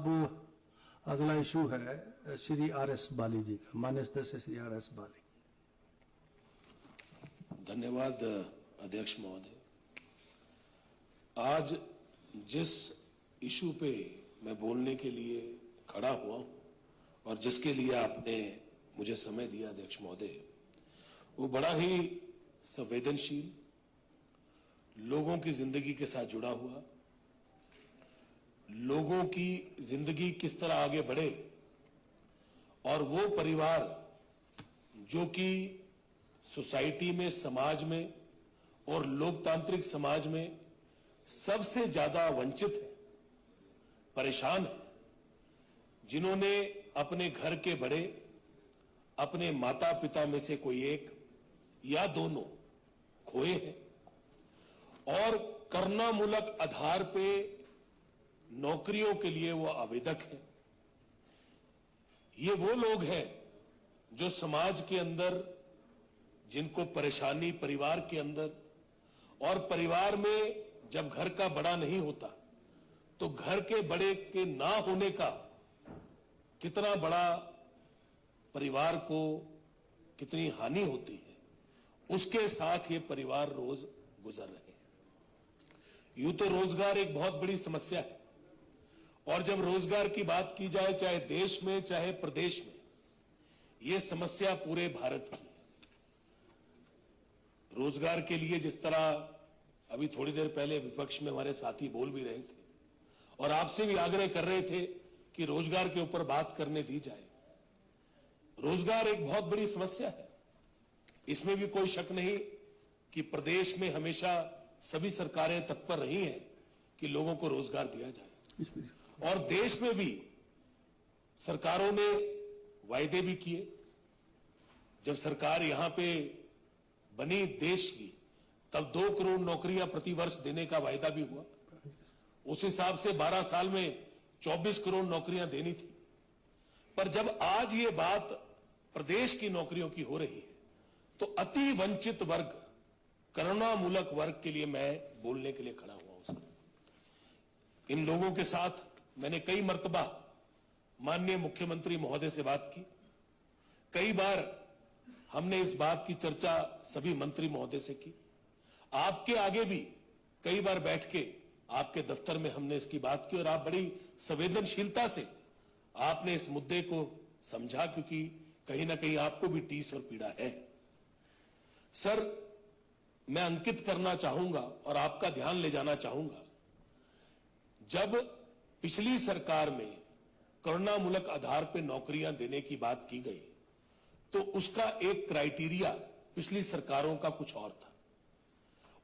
अब अगला इशू है श्री आर.एस. बाली जी का। माननीय सदस्य श्री आर.एस. बाली। धन्यवाद अध्यक्ष महोदय। आज जिस इशू पे मैं बोलने के लिए खड़ा हुआ हूं और जिसके लिए आपने मुझे समय दिया अध्यक्ष महोदय, वो बड़ा ही संवेदनशील, लोगों की जिंदगी के साथ जुड़ा हुआ, लोगों की जिंदगी किस तरह आगे बढ़े और वो परिवार जो कि सोसाइटी में, समाज में और लोकतांत्रिक समाज में सबसे ज्यादा वंचित है, परेशान है, जिन्होंने अपने घर के बड़े, अपने माता पिता में से कोई एक या दोनों खोए हैं और करुणामूलक आधार पे नौकरियों के लिए वो आवेदक हैं। ये वो लोग हैं जो समाज के अंदर, जिनको परेशानी परिवार के अंदर, और परिवार में जब घर का बड़ा नहीं होता तो घर के बड़े के ना होने का कितना बड़ा परिवार को कितनी हानि होती है, उसके साथ ये परिवार रोज गुजर रहे हैं। यूं तो रोजगार एक बहुत बड़ी समस्या है और जब रोजगार की बात की जाए, चाहे देश में चाहे प्रदेश में, यह समस्या पूरे भारत की है। रोजगार के लिए जिस तरह अभी थोड़ी देर पहले विपक्ष में हमारे साथी बोल भी रहे थे और आपसे भी आग्रह कर रहे थे कि रोजगार के ऊपर बात करने दी जाए। रोजगार एक बहुत बड़ी समस्या है, इसमें भी कोई शक नहीं कि प्रदेश में हमेशा सभी सरकारें तत्पर रही हैं कि लोगों को रोजगार दिया जाए और देश में भी सरकारों ने वायदे भी किए। जब सरकार यहां पे बनी देश की, तब 2 करोड़ नौकरियां प्रतिवर्ष देने का वायदा भी हुआ। उस हिसाब से 12 साल में 24 करोड़ नौकरियां देनी थी। पर जब आज ये बात प्रदेश की नौकरियों की हो रही है तो अति वंचित वर्ग, करुणामूलक वर्ग के लिए मैं बोलने के लिए खड़ा हुआ हूं। इन लोगों के साथ मैंने कई मर्तबा माननीय मुख्यमंत्री महोदय से बात की। कई बार हमने इस बात की चर्चा सभी मंत्री महोदय से की। आपके आगे भी कई बार बैठ के आपके दफ्तर में हमने इसकी बात की और आप बड़ी संवेदनशीलता से आपने इस मुद्दे को समझा, क्योंकि कहीं ना कहीं आपको भी टीस और पीड़ा है। सर, मैं अंकित करना चाहूंगा और आपका ध्यान ले जाना चाहूंगा, जब पिछली सरकार में करुणामूलक आधार पर नौकरियां देने की बात की गई तो उसका एक क्राइटेरिया पिछली सरकारों का कुछ और था।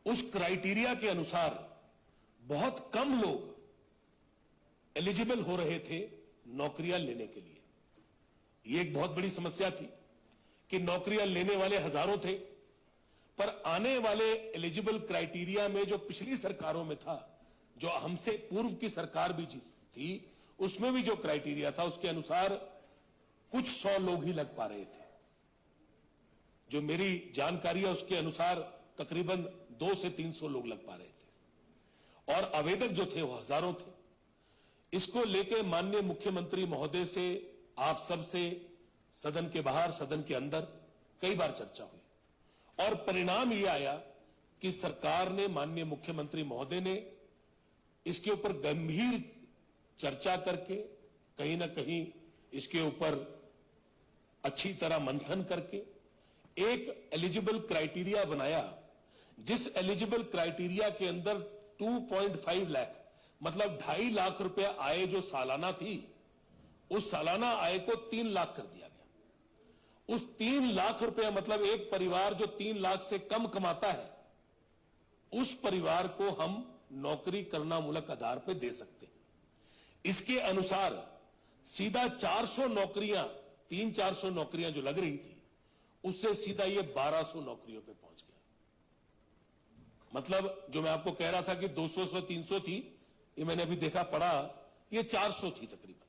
उस क्राइटेरिया के अनुसार बहुत कम लोग एलिजिबल हो रहे थे नौकरियां लेने के लिए। यह एक बहुत बड़ी समस्या थी कि नौकरियां लेने वाले हजारों थे, पर आने वाले एलिजिबल क्राइटेरिया में जो पिछली सरकारों में था, जो हमसे पूर्व की सरकार भी थी, उसमें भी जो क्राइटेरिया था उसके अनुसार कुछ 100 लोग ही लग पा रहे थे। जो मेरी जानकारी है उसके अनुसार तकरीबन 200 से 300 लोग लग पा रहे थे और आवेदक जो थे वो हजारों थे। इसको लेके माननीय मुख्यमंत्री महोदय से, आप सबसे, सदन के बाहर, सदन के अंदर कई बार चर्चा हुई और परिणाम ये आया कि सरकार ने, माननीय मुख्यमंत्री महोदय ने इसके ऊपर गंभीर चर्चा करके, कहीं ना कहीं इसके ऊपर अच्छी तरह मंथन करके एक एलिजिबल क्राइटेरिया बनाया, जिस एलिजिबल क्राइटेरिया के अंदर 2.5 लाख, मतलब 2.5 लाख रुपया आय जो सालाना थी, उस सालाना आय को 3 लाख कर दिया गया। उस 3 लाख रुपया मतलब एक परिवार जो 3 लाख से कम कमाता है, उस परिवार को हम नौकरी करुणामूलक आधार पर दे सकते हैं। इसके अनुसार सीधा 400 नौकरियां, 300-400 नौकरियां जो लग रही थी, उससे सीधा ये 1200 नौकरियों पे पहुंच गया। मतलब जो मैं आपको कह रहा था कि 200-300 थी, ये मैंने अभी देखा पढ़ा, ये 400 थी तकरीबन,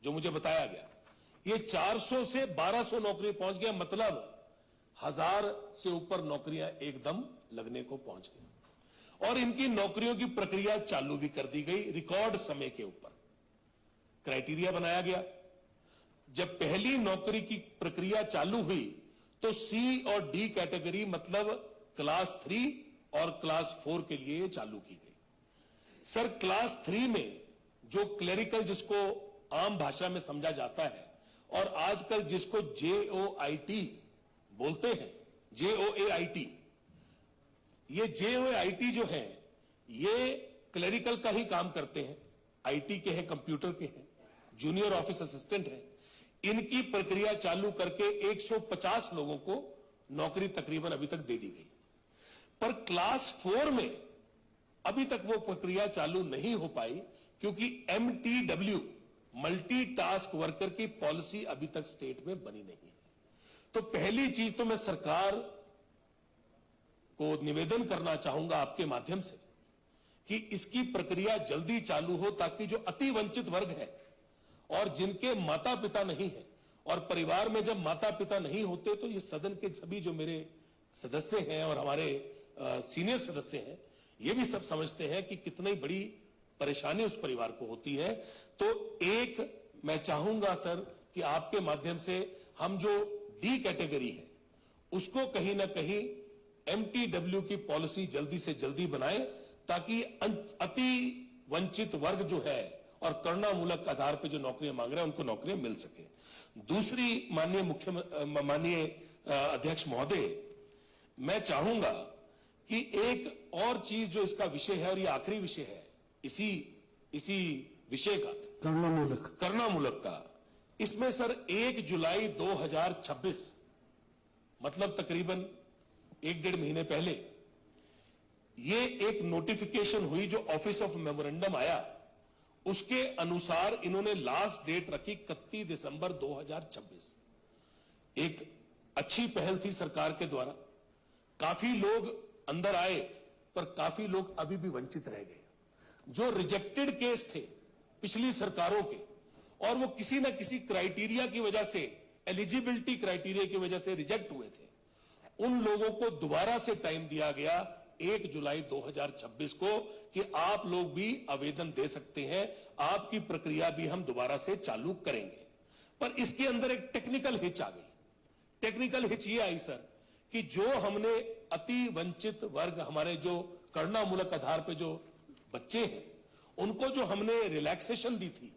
जो मुझे बताया गया। ये 400 से 1200 नौकरी पहुंच गया, मतलब 1000 से ऊपर नौकरियां एकदम लगने को पहुंच गई और इनकी नौकरियों की प्रक्रिया चालू भी कर दी गई रिकॉर्ड समय के ऊपर। क्राइटेरिया बनाया गया। जब पहली नौकरी की प्रक्रिया चालू हुई तो सी और डी कैटेगरी मतलब क्लास 3 और क्लास 4 के लिए चालू की गई। सर क्लास 3 में जो क्लेरिकल जिसको आम भाषा में समझा जाता है और आजकल जिसको JOIT बोलते हैं, JOAIT, ये JOAIT जो है ये क्लेरिकल का ही काम करते हैं, IT के हैं, कंप्यूटर के हैं, जूनियर ऑफिस असिस्टेंट हैं। इनकी प्रक्रिया चालू करके 150 लोगों को नौकरी तकरीबन अभी तक दे दी गई, पर क्लास 4 में अभी तक वो प्रक्रिया चालू नहीं हो पाई क्योंकि MTW मल्टीटास्क वर्कर की पॉलिसी अभी तक स्टेट में बनी नहीं है। तो पहली चीज तो मैं सरकार को निवेदन करना चाहूंगा आपके माध्यम से कि इसकी प्रक्रिया जल्दी चालू हो ताकि जो अति वंचित वर्ग है और जिनके माता पिता नहीं है, और परिवार में जब माता पिता नहीं होते तो ये सदन के सभी जो मेरे सदस्य हैं और हमारे सीनियर सदस्य हैं ये भी सब समझते हैं कि कितनी बड़ी परेशानी उस परिवार को होती है। तो एक मैं चाहूंगा सर कि आपके माध्यम से हम जो डी कैटेगरी है उसको कहीं ना कहीं MTW की पॉलिसी जल्दी से जल्दी बनाए ताकि अति वंचित वर्ग जो है और करुणामूलक आधार पर जो नौकरियां मांग रहे हैं उनको नौकरियां मिल सके। दूसरी माननीय अध्यक्ष महोदय, मैं चाहूंगा कि एक और चीज जो इसका विषय है और ये आखिरी विषय है इसी विषय का, करुणामूलक का, इसमें सर 1 जुलाई 2026 मतलब तकरीबन 1-1.5 महीने पहले ये एक नोटिफिकेशन हुई जो ऑफिस ऑफ मेमोरेंडम आया, उसके अनुसार इन्होंने लास्ट डेट रखी 31 दिसंबर 2026। एक अच्छी पहल थी सरकार के द्वारा, काफी लोग अंदर आए पर काफी लोग अभी भी वंचित रह गए। जो रिजेक्टेड केस थे पिछली सरकारों के और वो किसी न किसी क्राइटेरिया की वजह से, एलिजिबिलिटी क्राइटेरिया की वजह से रिजेक्ट हुए थे, उन लोगों को दोबारा से टाइम दिया गया 1 जुलाई 2026 को कि आप लोग भी आवेदन दे सकते हैं, आपकी प्रक्रिया भी हम दोबारा से चालू करेंगे। पर इसके अंदर एक टेक्निकल हिच आ गई। टेक्निकल हिच ये आई सर कि जो हमने अति वंचित वर्ग, हमारे जो करुणामूलक आधार पे जो बच्चे हैं, उनको जो हमने रिलैक्सेशन दी थी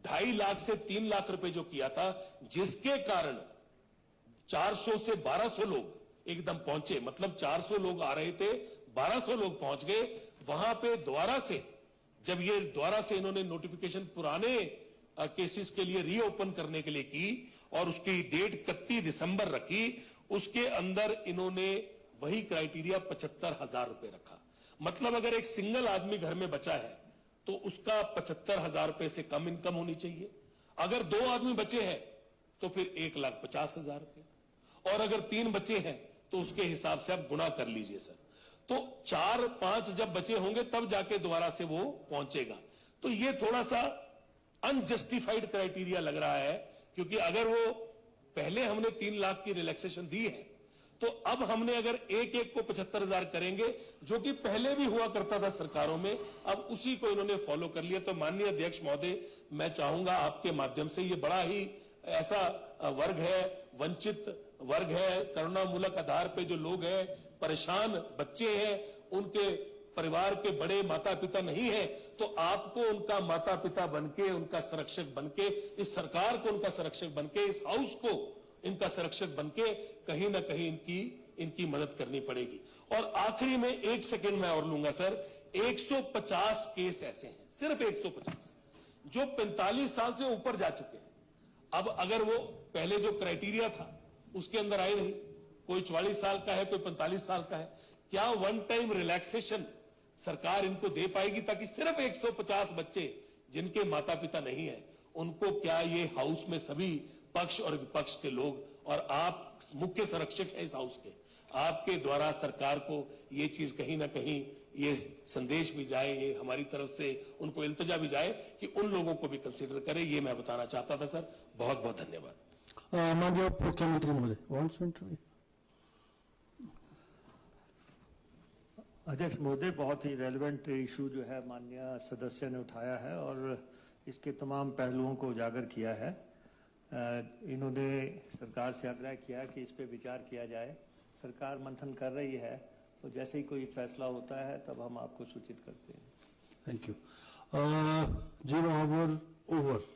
2.5 लाख से 3 लाख रुपए जो किया था, जिसके कारण 400 से 1200 लोग एकदम पहुंचे, मतलब 400 लोग आ रहे थे, 1200 लोग पहुंच गए। वहां पे दोबारा से इन्होंने नोटिफिकेशन पुराने केसेस के लिए रीओपन करने के लिए की और उसकी डेट 31 दिसंबर रखी। उसके अंदर इन्होंने वही क्राइटेरिया 75,000 रुपए रखा। मतलब अगर एक सिंगल आदमी घर में बचा है तो उसका 75,000 रुपए से कम इनकम होनी चाहिए। अगर 2 आदमी बचे हैं तो फिर 1,50,000 रुपए, और अगर 3 बचे हैं तो उसके हिसाब से आप गुणा कर लीजिए सर। तो 4-5 जब बचे होंगे तब जाके दोबारा से वो पहुंचेगा। तो ये थोड़ा सा अनजस्टिफाइड क्राइटेरिया लग रहा है, क्योंकि अगर वो पहले हमने 3 लाख की रिलैक्सेशन दी है तो अब हमने अगर एक को 75,000 करेंगे, जो कि पहले भी हुआ करता था सरकारों में, अब उसी को इन्होंने फॉलो कर लिया। तो माननीय अध्यक्ष महोदय, मैं चाहूंगा आपके माध्यम से, ये बड़ा ही ऐसा वर्ग है, वंचित वर्ग है, करुणामूलक आधार पे जो लोग हैं, परेशान बच्चे हैं, उनके परिवार के बड़े माता पिता नहीं है, तो आपको उनका माता पिता बनके, उनका संरक्षक बनके, इस सरकार को उनका संरक्षक बनके, इस हाउस को इनका संरक्षक बनके कहीं ना कहीं इनकी मदद करनी पड़ेगी। और आखिरी में 1 सेकंड मैं और लूंगा सर, 150 केस ऐसे हैं, सिर्फ 150, जो 45 साल से ऊपर जा चुके हैं। अब अगर वो पहले जो क्राइटेरिया था उसके अंदर आए नहीं, कोई 44 साल का है, कोई 45 साल का है, क्या वन टाइम रिलैक्सेशन सरकार इनको दे पाएगी ताकि सिर्फ 150 बच्चे जिनके माता पिता नहीं है, उनको क्या ये हाउस में सभी पक्ष और विपक्ष के लोग, और आप मुख्य संरक्षक हैं इस हाउस के, आपके द्वारा सरकार को ये चीज कहीं ना कहीं ये संदेश भी जाए, ये हमारी तरफ से उनको इल्तिजा भी जाए कि उन लोगों को भी कंसीडर करें, ये मैं बताना चाहता था सर। बहुत बहुत धन्यवाद। माननीय मुख्यमंत्री महोदय, अध्यक्ष महोदय, बहुत ही रेलेवेंट इशू जो है माननीय सदस्य ने उठाया है, और इसके तमाम पहलुओं को उजागर किया है। इन्होंने सरकार से आग्रह किया कि इस पे विचार किया जाए। सरकार मंथन कर रही है, तो जैसे ही कोई फैसला होता है तब हम आपको सूचित करते हैं। Thank you. 0 hour over.